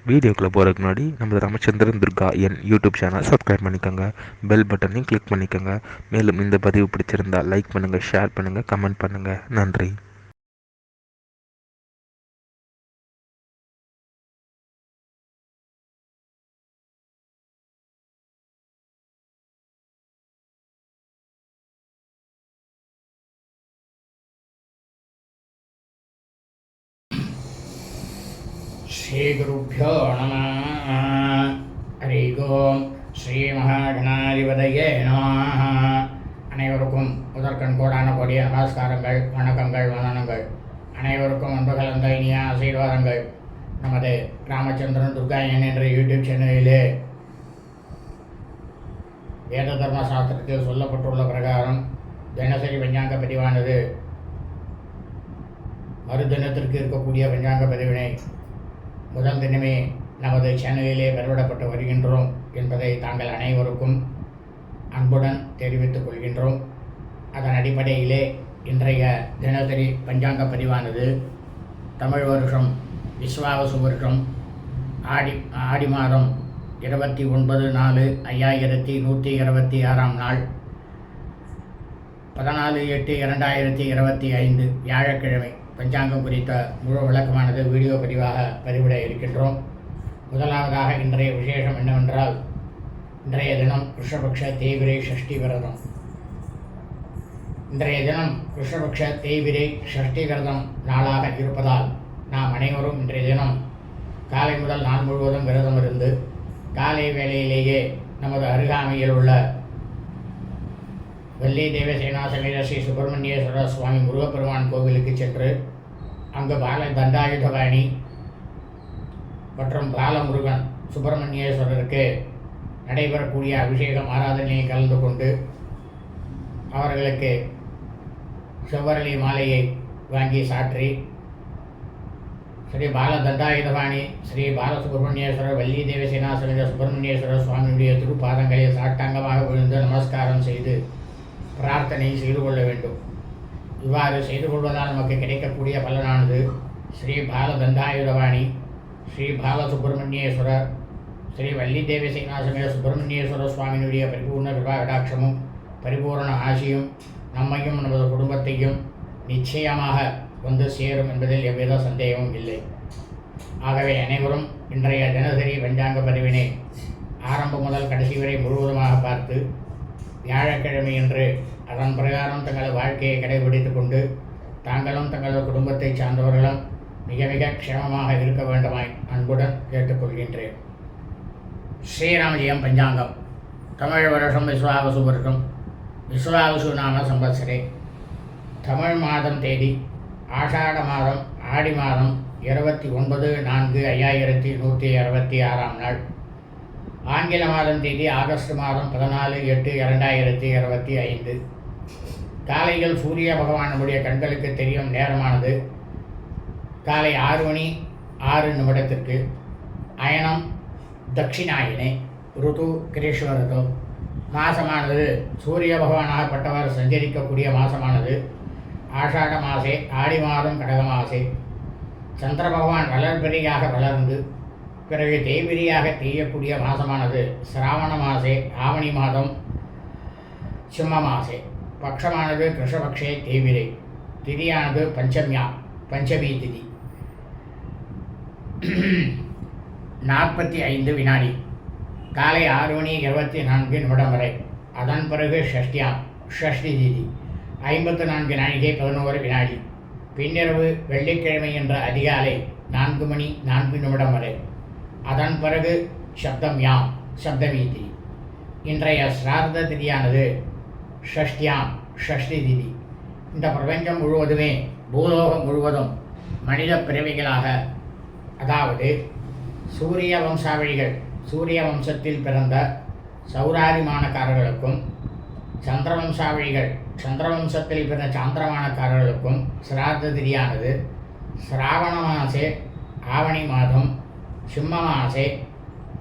வீடியோக்குள்ளே போகிறதுக்கு முன்னாடி நம்ம ராமச்சந்திரன் துர்கா என் யூடியூப் சேனல் சப்ஸ்கிரைப் பண்ணிக்கோங்க, பெல் பட்டனையும் கிளிக் பண்ணிக்கோங்க. மேலும் இந்த பதிவு பிடிச்சிருந்தால் லைக் பண்ணுங்கள், ஷேர் பண்ணுங்கள், கமெண்ட் பண்ணுங்கள். நன்றி. ஸ்ரீகுருப்போ நம. ஹரி ஓம். ஸ்ரீ மகாகணாதிபதியே நம. அனைவருக்கும் முதற்கண் கோடான கொடிய நமஸ்காரங்கள், வணக்கங்கள், வந்தனங்கள். அனைவருக்கும் அன்பு கலந்த இனிய ஆசீர்வாதங்கள். நமது ராமச்சந்திரன் துர்கா என்ற யூடியூப் சேனலிலே வேத தர்ம சாஸ்திரத்தில் சொல்லப்பட்டுள்ள பிரகாரம் தினசரி பஞ்சாங்க பதிவானது மறுதினத்திற்கு இருக்கக்கூடிய பஞ்சாங்க பதிவினை முதல் தினமே நமது சேனலிலே பதிவிடப்பட்டு வருகின்றோம் என்பதை தாங்கள் அனைவருக்கும் அன்புடன் தெரிவித்துக் கொள்கின்றோம். அதன் அடிப்படையிலே இன்றைய தினசரி பஞ்சாங்க பதிவானது தமிழ் வருஷம் விஸ்வாவசு வருஷம் ஆடி மாதம் 29/4/5126 நாள் 14/8/2025 வியாழக்கிழமை பஞ்சாங்கம் குறித்த முழு விளக்கமானது வீடியோ பதிவாக பதிவிட இருக்கின்றோம். முதலாவதாக இன்றைய விசேஷம் என்னவென்றால், இன்றைய தினம் கிருஷ்ணபக்ஷ தேய்பிரை ஷஷ்டி விரதம். இன்றைய தினம் கிருஷ்ணபக்ஷ தேய்பிரை ஷஷ்டி விரதம் நாளாக இருப்பதால் நாம் அனைவரும் இன்றைய தினம் காலை முதல் நாள் முழுவதும் விரதம் இருந்து காலை வேளையிலேயே நமது அருகாமையில் உள்ள வள்ளி தேவசேனா சமேத ஸ்ரீ சுப்பிரமணியேஸ்வர சுவாமி முருகப்பெருமான் கோவிலுக்கு சென்று அங்கு பால தண்டாயுதபாணி மற்றும் பாலமுருகன் சுப்பிரமணியேஸ்வரருக்கு நடைபெறக்கூடிய அபிஷேகம் ஆராதனையை கலந்து கொண்டு அவர்களுக்கு செவ்வரளி மாலையை வாங்கி சாற்றி ஸ்ரீ பால தண்டாயுதபாணி ஸ்ரீ பாலசுப்பிரமணியேஸ்வரர் வள்ளி தேவசேனா சமேத சுப்பிரமணியேஸ்வர சுவாமியுடைய திருப்பாதங்களில் சாட்டாங்கமாக விழுந்து நமஸ்காரம் செய்து பிரார்த்தனை செய்து கொள்ள வேண்டும். இவ்வாறு செய்து கொள்வதால் நமக்கு கிடைக்கக்கூடிய பலனானது ஸ்ரீ பால தண்டாயுதபாணி ஸ்ரீ பாலசுப்பிரமணியேஸ்வரர் ஸ்ரீ வள்ளி தேவசேனா சமேத சுப்பிரமணியேஸ்வர சுவாமியினுடைய பரிபூர்ண கிருபா கடாட்சமும் பரிபூர்ண ஆசியும் நம்மையும் நமது குடும்பத்தையும் நிச்சயமாக வந்து சேரும் என்பதில் எவ்வித சந்தேகமும் இல்லை. ஆகவே அனைவரும் இன்றைய தினசரி பஞ்சாங்க பதிவினை ஆரம்பம் முதல் கடைசி வரை முழுவதுமாக பார்த்து வியாழக்கிழமை என்று அதன் பிரகாரம் தங்களது வாழ்க்கையை கடைபிடித்து கொண்டு தாங்களும் தங்களது குடும்பத்தை சார்ந்தவர்களும் மிக மிக க்ஷேமமாக இருக்க வேண்டுமாய் அன்புடன் கேட்டுக்கொள்கின்றேன். ஸ்ரீராமஜெயம் பஞ்சாங்கம். தமிழ் வருஷம் விஸ்வாவசு வருஷம் விஸ்வாவசு நாம சம்பத்சரே. தமிழ் மாதம் தேதி ஆஷாட மாதம் ஆடி மாதம் 29/4/5126 நாள். ஆங்கில மாதம் தேதி ஆகஸ்ட் மாதம் 14/8/2025. காலையில் சூரிய பகவான் நம்முடைய கண்களுக்கு தெரியும் நேரமானது காலை 6:06 அயனம் தட்சிணாயினே. ருது கிரீஷ்ம ருது. மாசமானது சூரிய பகவானாகப்பட்டவர் சஞ்சரிக்கக்கூடிய மாசமானது ஆஷாட மாசே ஆடி மாதம் கடக மாசே. சந்திர பகவான் வளர்பிரியாக வளர்ந்து பிறகு தேய்பிரியாக தேயக்கூடிய மாதமானது சிராவண மாசே ஆவணி மாதம் சிம்ம மாசே. பட்சமானது கிருஷ்ணபக்ஷே தேய்பிரை. திதியானது பஞ்சமி திதி. 45 வினாடி. காலை 6:24 வரை. அதன் பிறகு ஷஷ்டி திதி 54 நாழிகை 11 வினாடி. பின்னிரவு வெள்ளிக்கிழமை என்ற அதிகாலை 4:04 வரை. அதன் பிறகு சப்தமி திதி. இன்றைய ஸ்ரார்த்த திதியானது ஷஷ்டி திதி. இந்த பிரபஞ்சம் முழுவதுமே பூலோகம் முழுவதும் மனித பிறவிகளாக, அதாவது சூரிய வம்சாவழிகள், சூரிய வம்சத்தில் பிறந்த சௌராரிமானக்காரர்களுக்கும் சந்திரவம்சாவழிகள், சந்திரவம்சத்தில் பிறந்த சாந்திரமானக்காரர்களுக்கும் சிரார்த்த திதியானது சிராவண மாசே ஆவணி மாதம் சிம்ம மாசே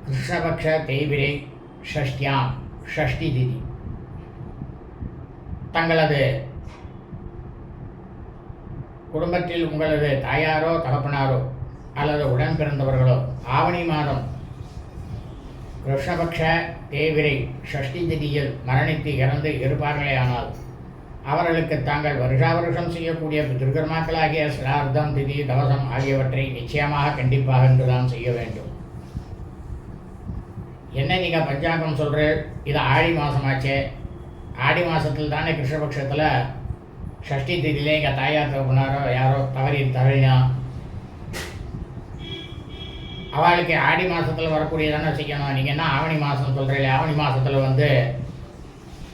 கிருஷ்ணபக்ஷ தேய்பிரை ஷஷ்டி திதி. தங்களது குடும்பத்தில் உங்களது தாயாரோ தகப்பனாரோ அல்லது உடன் பிறந்தவர்களோ ஆவணி மாதம் கிருஷ்ணபக்ஷ தேவிரை ஷஷ்டி திதியில் மரணித்து இறந்து இருப்பார்களேயானால் அவர்களுக்கு தாங்கள் வருஷா வருஷம் செய்யக்கூடிய துர்கர்மாக்களாகிய சிரார்த்தம் திதி தவசம் ஆகியவற்றை நிச்சயமாக கண்டிப்பாக என்றுதான் செய்ய வேண்டும். என்ன நீங்கள் பஞ்சாங்கம் சொல்கிறேன், இது ஆடி மாதமாச்சே, ஆடி மாதத்தில் தானே கிருஷ்ணபக்ஷத்தில் ஷஷ்டி திதியிலே எங்கள் தாயார் தகப்பனாரோ யாரோ தவறினா அவளுக்கு ஆடி மாதத்தில் வரக்கூடிய தானே செய்யணும். நீங்கள் என்ன ஆவணி மாதம் சொல்கிறீங்களே, ஆவணி மாதத்தில்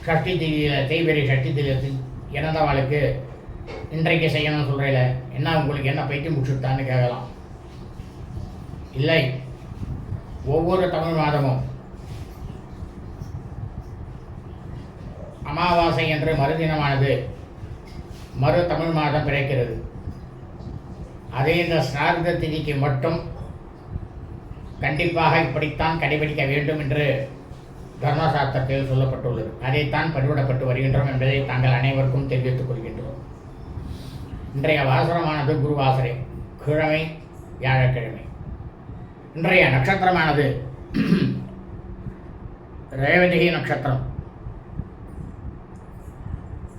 ஷஷ்டி திதியில் தேய்பிரை ஷஷ்டி திதியில் இறந்தவாளுக்கு இன்றைக்கு செய்யணும்னு சொல்கிறீங்களே, என்ன உங்களுக்கு என்ன பைத்தியம் முடிச்சுட்டான்னு கேட்கலாம். இல்லை, ஒவ்வொரு தமிழ் மாதமும் அமாவாசை என்று மறுதினமானது மறு தமிழ் மாதம் பிறக்கிறது. அதே இந்த சிரார்த்த திதிக்கு மட்டும் கண்டிப்பாக இப்படித்தான் கடைபிடிக்க வேண்டும் என்று தர்மசாஸ்திரத்தில் சொல்லப்பட்டுள்ளது. அதைத்தான் பதிவிடப்பட்டு வருகின்றோம் என்பதை தாங்கள் அனைவருக்கும் தெரிவித்துக் கொள்கின்றோம். இன்றைய வாசனமானது குருவாசரை, கிழமை வியாழக்கிழமை. இன்றைய நட்சத்திரமானது ரேவதி நட்சத்திரம்,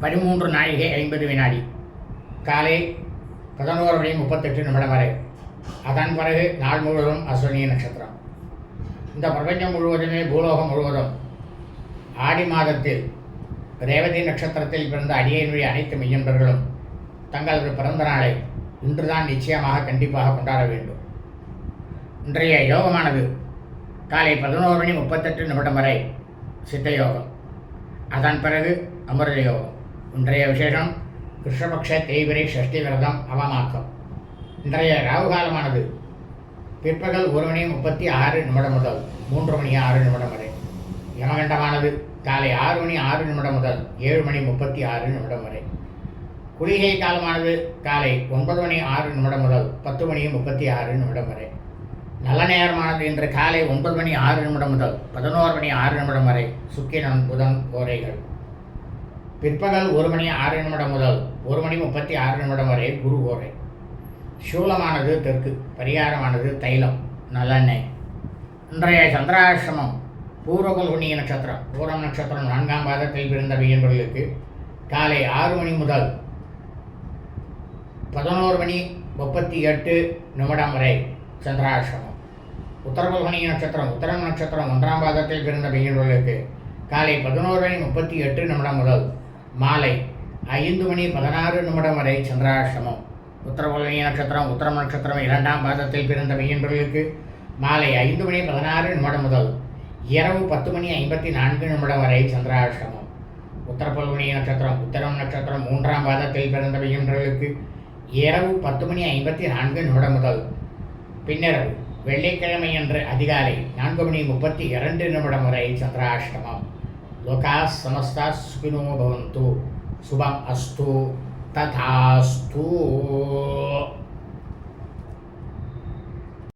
13 நாழிகை 50 வினாடி, காலை 11:38 வரை. அதன் பிறகு நாள் முழுவதும் அஸ்வினி நட்சத்திரம். இந்த பிரபஞ்சம் முழுவதுமே பூலோகம் முழுவதும் ஆடி மாதத்தில் ரேவதி நட்சத்திரத்தில் பிறந்த அடியனுடைய அனைத்து மெய்யன்பர்களும் தங்களது பிறந்த நாளை இன்றுதான் நிச்சயமாக கண்டிப்பாக கொண்டாட வேண்டும். இன்றைய யோகமானது காலை 11:38 வரை சித்த யோகம், அதன் பிறகு அமிர்த யோகம். இன்றைய விசேஷம் கிருஷ்ணபக்ஷ தேய்பிரை ஷஷ்டி விரதம் அவமாக்கம். இன்றைய ராகுகாலமானது பிற்பகல் 1:36 முதல் 3:06 வரை. யமகண்டமானது காலை 6:06 முதல் 7:36 வரை. குளிகை காலமானது காலை 9:06 முதல் 10:36 வரை. நல்ல நேரமானது இன்று காலை 9:06 முதல் 11:06 வரை சுக்கிரன் புதன் கோரைகள். பிற்பகல் 1:06 முதல் 1:36 வரை குரு கோரை. சூலமானது தெற்கு, பரிகாரமானது தைலம் நல்லெண்ணெய். இன்றைய சந்திராசிரமம் பூர்வபல்குனி நட்சத்திரம், பூரம் நட்சத்திரம் 4ஆம் பாதத்தில் பிறந்த என்பவர்களுக்கு காலை 6 முதல் 11:38 வரை சந்திராசிரமம். உத்தரபல்குனி நட்சத்திரம், உத்தரம் நட்சத்திரம் 1ஆம் பாதத்தில் பிறந்த என்பவர்களுக்கு காலை 11:38 முதல் மாலை 5:16 வரை சந்திராசிரமம். உத்தரபல்குனி நட்சத்திரம், உத்தரம் நட்சத்திரம் 2ஆம் பாதத்தில் பிறந்த மெய்யன்பர்களுக்கு மாலை 5:16 முதல் இரவு 10:54 வரை சந்திராசிரமம். உத்தரபல்குனி நட்சத்திரம், உத்தரம் நட்சத்திரம் 3ஆம் பாதத்தில் பிறந்த மெய்யன்பர்களுக்கு இரவு 10:54 முதல் பின்னிரவு வெள்ளிக்கிழமை அன்று அதிகாலை 4:32 வரை சந்திராசிரமம். லோகா சமஸ்தா சுகினோ பவந்து. சுபம் அஸ்து. ததாஸ்து.